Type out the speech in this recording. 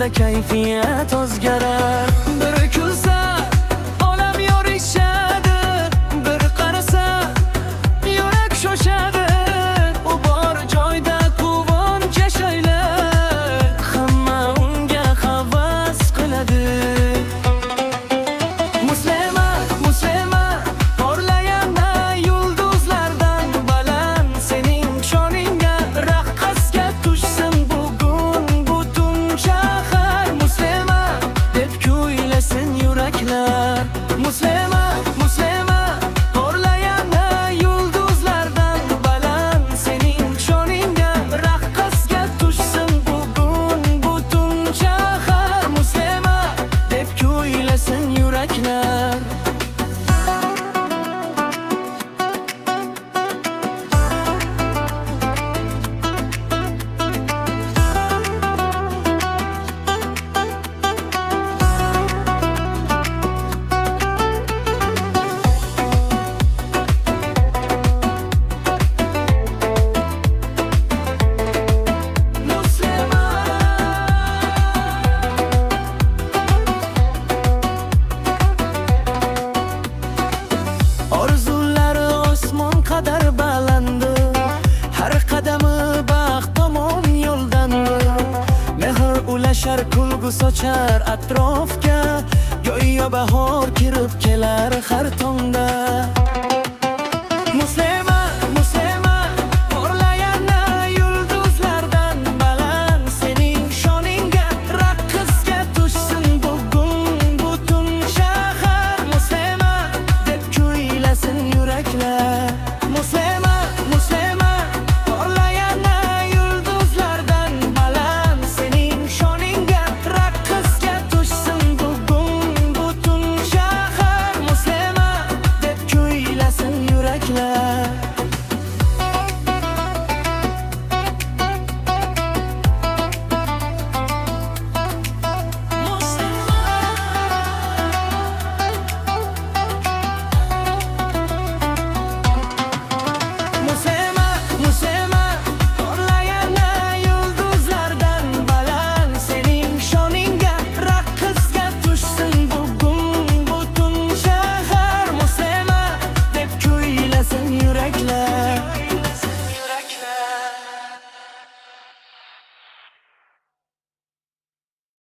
kunda kayfiyat o'zgarar. Bir kulsa olam yorishadi, bir qarasa yurak shoshadi. U bor joyda quvonch yashaylar, hamma unga havas qiladi. Muslima, muslima, porlayana yulduzlardan baland, sening shoningga raqqasga tushsin bugun butun shahar. Muslima deb kuylasin yuraklar. Muslima, muslima, porlayana yulduzlardan baland, sening shoningga raqqasga tushsin bugun butun shahar. Muslima deb kuylasin yuraklar. Orzulari osmon qadar balandi, har qadami baxt tomon yo'ldandir. Mehr ulashar, kulgu sochar atrofga, go'yo bahor kirib kelar har tongda. Muslima, muslima, porlayana yulduzlardan baland, sening shoningga raqqasga tushsin bugun butun shahar. Muslima deb kuylasin yuraklar. Muslima, muslima, porlayana yulduzlardan baland, sening shoningga raqqasga tushsin bugun butun shahar. Muslima deb kuylasin yuraklar. Muslima, muslima, porlayana yulduzlardan baland, sening shoningga raqqasga tushsin bugun butun shahar. Muslima deb kuylasin yuraklar.